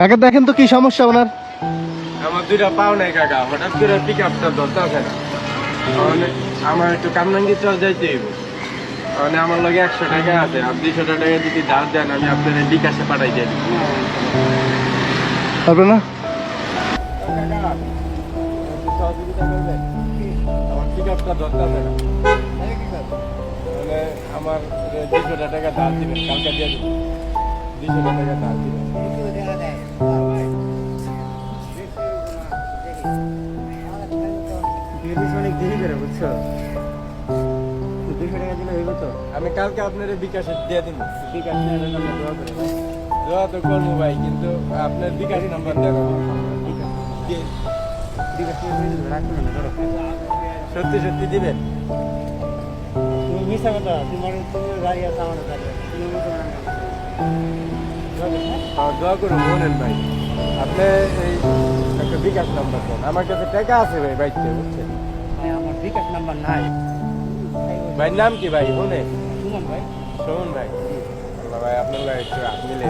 কাকা দেখেন তো কি সমস্যা ওনার। আমার দুইটা পাও নাই কাকা, হঠাৎ করে পিক আপটা ধরতে আসে না। আমার একটু কামরাঙ্গি চল যাইতে হইব। মানে আমার লগে 100 টাকা আছে, আর 200 টাকা যদি ধার দেন আমি আপনাদের বিকাশে পাঠাই দিয়ে দিব। পারবে না? সহযোগিতা করবেন? আমার পিক আপটা ধরতে আসে না। মানে আমার 200 টাকা ধার দিবেন, কালকে দিয়ে দিব। 200 টাকা ধার দিবেন। আমি কালকে আপনার বিকাশে দিয়ে দিব। দোয়া তো করবো ভাই, কিন্তু আপনার বিকাশ নাম্বার দেন। সত্যি সত্যি দিবেন? দোয়া করুন বলেন ভাই, আপনি এই একটা বিকাশ নাম্বার দেন। আমার কাছে টাকা আছে ভাই, বাইকতে বুঝছেন। আমার বিকাশ নাম্বার নাই। ভাই নাম কি ভাই? মনে শুনুন ভাই, শোন ভাই। আল্লাহ ভাই আপনার ভাই একটু হাত মিলে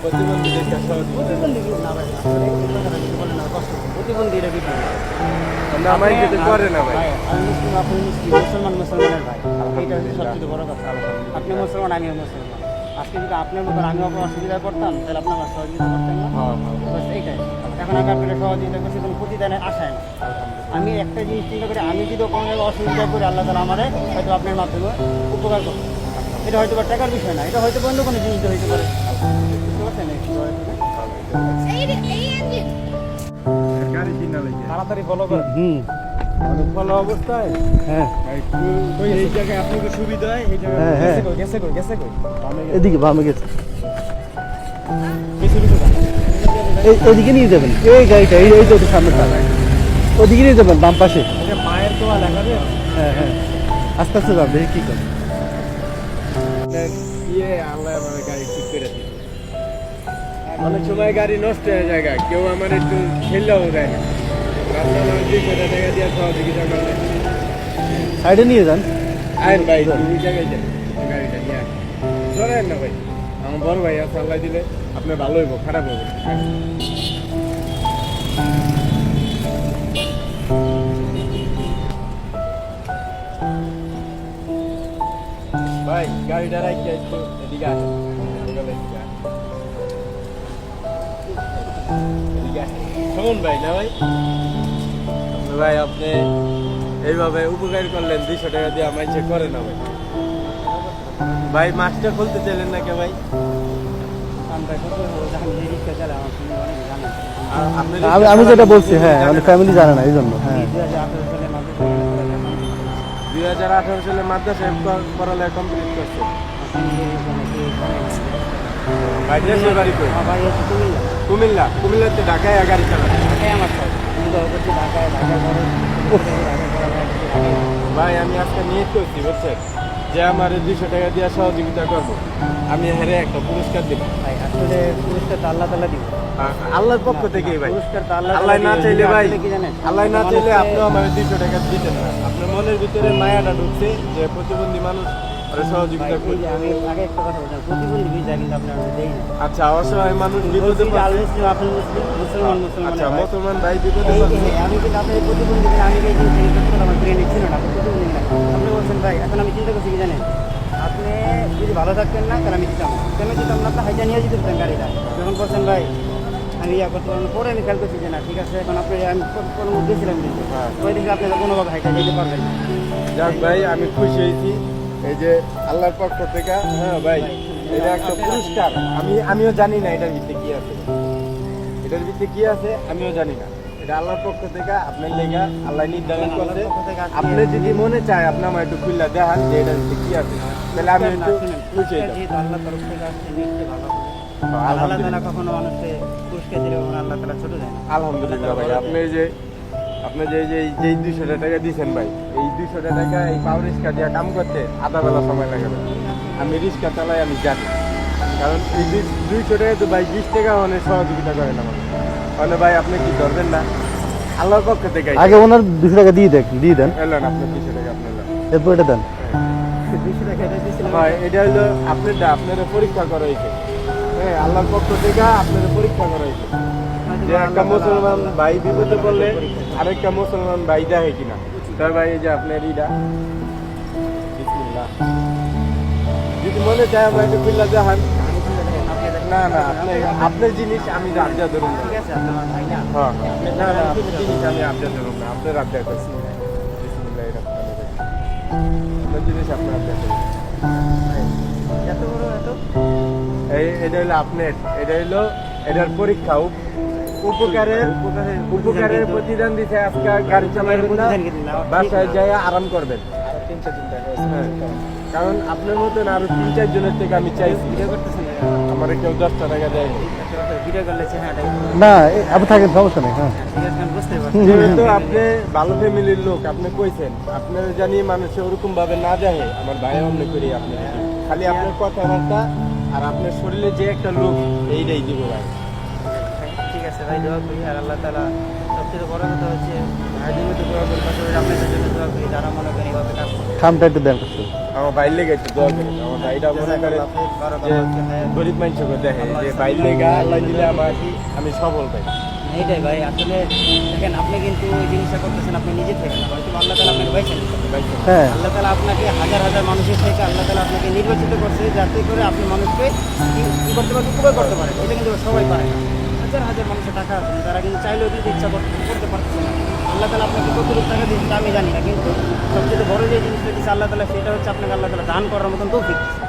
প্রতিবন্ধীদের কাছে প্রতিবন্ধী কি না ভাই? আসলে এই কথাটা যদি বলেন না কষ্ট হবে। প্রতিবন্ধীরা কি করে? আমার কিছু করে না ভাই। আমি মুসলিম, আপনি মুসলিম, মুসলমান মুসলমানের ভাই। এইটা হচ্ছে সবচেয়ে বড় কথা। আপনি মুসলমান, আমিও মুসলমান। আজকে যদি আপনার মতন আমিও আপনার অসুবিধা করতাম, তাহলে আপনি আমার সহযোগিতা করতেন না। বাস এইটাই। এখন আমি আপনার সহযোগিতা করছি, কোনো প্রতিদানের আশায় না। আমি একটা জিনিস চিন্তা করি, আমি যদি কোনো জায়গায় অসুবিধা করি, আল্লাহ তাআলা আমারে হয়তো আপনার মাধ্যমে উপকার করবে। এটা হয়তো বা টাকার বিষয় না, এটা হয়তো অন্য কোনো জিনিস হইতে পারে। বুঝতে পারছেন? গাড়ি কিনা লাগে তাড়াতাড়ি ফলো করেন। অনেক ভালো অবস্থায়। হ্যাঁ এই জায়গায় আপনাকে সুবিধা হয়, এই জায়গায় হ্যাঁ হ্যাঁ, গেছে কই? এদিকে বামে গেছে। কিছু কিছু এদিকে নিয়ে যাবেন, এই গাড়িটা এই এই তো সামনে ওদিকে নিয়ে যাবেন, বাম পাশে। মায়ের তো লেখা দিয়ে হ্যাঁ হ্যাঁ, আস্তে আস্তে যাবে, দেখি কি করে। আল্লাহ আমার গাড়ি ঠিক করে দিচ্ছে। অনেক সময় গাড়ি নষ্ট হয়ে যায়, কেউ আমার একটু খেললেও দেয় না। রাস্তা আমার 200 টাকা দিয়ে সহযোগিতা করলে সাইডে নিয়ে যান। আইন ভাই, দুই জায়গায় যান, গাড়িটা নিয়ে আসেন। চলেন না ভাই, আমার বড় ভাই আছে, আল্লাহ দিলে আপনার ভালো হইব, খারাপ হইব। ভাই গাড়িটা রাখিয়ে একটু এদিকে আসেন। শোন ভাই, না ভাই ভাই আপনি এইভাবে উপকার করলেন, 200 টাকা দিয়ে আমার ইচ্ছে করে না ভাই। ভাই মাছটা খুলতে চাইলেন না কে ভাই? আমি যেটা বলছি, হ্যাঁ মানে ফ্যামিলি জানে না, এই জন্য। হ্যাঁ 2018 সালে মাদ্রাসায় পড়ালেখা কমপ্লিট করছে। ভাই দেশের বাড়ি কই? কুমিল্লা। কুমিল্লাতে ঢাকায় গাড়ি চালায় ভাই। আমি আজকে নিয়ত করছি বুঝছেন, যে আমার 200 টাকা দিয়ে সহযোগিতা করবো, আমি হেরে একটা পুরস্কার দিব। আসলে পুরস্কার তো আল্লাহ তাআলা দিবে। আল্লাহর পক্ষ থেকেই ভাই। পুরস্কার তো আল্লাহ আল্লাহ না চাইলে ভাই, কি জানেন? আল্লাহ না চাইলে আপনিও আমার 200 টাকা দিতেন না। আপনার মনের ভিতরে মায়াটা ঢুকছে যে প্রতিবন্ধী মানুষ সহযোগিতা ভাই, করি। এই যে আমি আগে একটা কথা বলছিলাম, প্রতিবন্ধী ভিসা কিন্তু আপনার দেই না। আচ্ছা, অসহায় মানুষ বিপদে পড়ছে। আপনি মুসলিম, মুসলমান আচ্ছা, ভাই। মুসলমান ভাই বিপদে এই পড়ছে। যে আমি কিন্তু আপনার প্রতিবন্ধী ভিসা, আমি এই জিনিসটা আমার ব্রেনে ছিল না। আপনি প্রতিবন্ধী না, আপনি বলছেন ভাই। এখন আমি চিন্তা করছি কি জানেন, আপনি যদি ভালো থাকতেন না তাহলে আমি দিতাম না। কেন দিতাম না? আপনার হাইজা নিয়ে যেতে পারতেন গাড়িটা। যখন বলছেন ভাই আমি ইয়া করতে পারবো না, পরে আমি খেয়াল করছি যে না ঠিক আছে, এখন আপনি আমি কোনো গেছিলাম কিন্তু ওই দিকে আপনারা কোনোভাবে হাইটা যেতে পারবেন না। যাক ভাই, আমি খুশি হয়েছি এই যে আল্লাহর পক্ষ থেকে। হ্যাঁ ভাই, এটা একটা পুরস্কার। আমিও জানি না এটার ভিতরে কি আছে, এটার ভিতরে কি আছে আমিও জানি না। এটা আল্লাহর পক্ষ থেকে আপনার লেগা আল্লাহ নির্ধারণ করছে। আপনি যদি মনে চায় আপনি আমার একটু খুললা দেখান যে এটার ভিতরে কি আছে, তাহলে আমি একটু খুশি হয়ে যাবো। যেহেতু আল্লাহ তরফ থেকে আসছে, নিশ্চয়ই ভালো হবে। আল্লাহ আলহামদুলিল্লাহ, তাআলা কখনো মানুষকে পুরস্কার দিলে আল্লাহ তাআলা ছোট যায় না। আলহামদুলিল্লাহ ভাই। আপনি যে 200 টাকা দিয়েছেন ভাই, এই 200 টাকা এই পাওয়ার রিক্সা দিয়ে কাম করতে আধা বেলা সময় লাগে ভাই। আমি রিক্সা চালাই, আমি জানি। কারণ এই 200 টাকা তো ভাই 20 টাকা অনেক সহযোগিতা করেন আমার। মানে ভাই আপনি কি ধরবেন না? আল্লাহর পক্ষ থেকে আগে ওনার 200 টাকা দিয়ে দেন, এলেন আপনার 200 টাকা আপনি এলেন। এরপর এটা দেন। 200 টাকা এটা দিয়েছিলাম। ভাই এটা হলো আপনারটা, আপনারা পরীক্ষা করা হয়েছে। হ্যাঁ আল্লাহর পক্ষ থেকে আপনাদের পরীক্ষা করা হয়েছে যে একটা মুসলমান ভাই বিপদে পড়লে আরেকটা মুসলমান ভাই দেখে কিনা। তার ভাই এই যে আপনার ইটা বিসমিল্লাহ যদি মনে চায় আমরা একটু বিল্লা জাহান না না আপনার জিনিস আমি আবজা ধরুন না। ঠিক আছে আপনার ভাই না হ্যাঁ না না আপনার জিনিস আমি আবজা ধরুন না আপনার আবজা করছি বিসমিল্লাহির রহমানির রহিম আপনার জিনিস আপনার আবজা করুন। এত বড় এত এটা হলো আপনার এটা হলো এটার পরীক্ষা উপকারের প্রতিদান দিতে আজকে গাড়ি চালাবেন না বাসায় যায় আরাম করবেন। হ্যাঁ, কারণ আপনার মতন আরো 3-4 জনের থেকে আমি চাইছি ভিডিও করতেছেন আমার কেউ 10 টাকা দেয়নি। ভিডিও করলে চেহারাটা না আপনি থাকেন সমস্যা নেই। হ্যাঁ ঠিক আছে আমি বুঝতে পারছি যেহেতু আপনি ভালো ফ্যামিলির লোক আপনি কইছেন আপনার জানি মানুষে ওরকম ভাবে না যায় আমার ভাই অন্য করি আপনি খালি আপনার কথাবার্তা আর আপনার শরীরে যে একটা লোক এইটাই দিব ভাই। ঠিক আছে ভাই দোয়া করি আর আল্লাহ তাআলা সবচেয়ে বড় কথা হচ্ছে ভাইদের মধ্যে দোয়া করি পাশাপাশি আপনাদের জন্য দোয়া করি যারা মনে করেন এইভাবে কাজ করে খামটা একটু দেন করতে। আমার বাইর লেগে একটু দোয়া করেন আমার ভাইটা মনে করে যে গরিব মানুষকে দেখে যে বাইর লেগা আল্লাহ দিলে আমি সফল পাই। এইটাই ভাই আসলে দেখেন আপনি কিন্তু ওই জিনিসটা করতেছেন আপনি নিজে থেকে না হয়তো আল্লাহ তাআলা আপনাকে বাইছেন হ্যাঁ আল্লাহ তাআলা আপনাকে হাজার হাজার মানুষের থেকে আল্লাহ তাআলা আপনাকে নির্বাচিত করছে যাতে করে আপনি মানুষকে কি করতে পারেন উপকার করতে পারেন এটা কিন্তু সবাই পারে না হাজার হাজার মানুষের টাকা আছে তারা কিন্তু চাইলেও কিন্তু ইচ্ছা করতে পারতেছে না আল্লাহ তাআলা আপনাকে কতটুকু টাকা দিয়েছে আমি জানি না কিন্তু সবচেয়ে বড় যে জিনিসটা দিচ্ছে আল্লাহ তাআলা সেটা হচ্ছে আপনাকে আল্লাহ তাআলা দান করার মতন তৌফিক দিচ্ছে।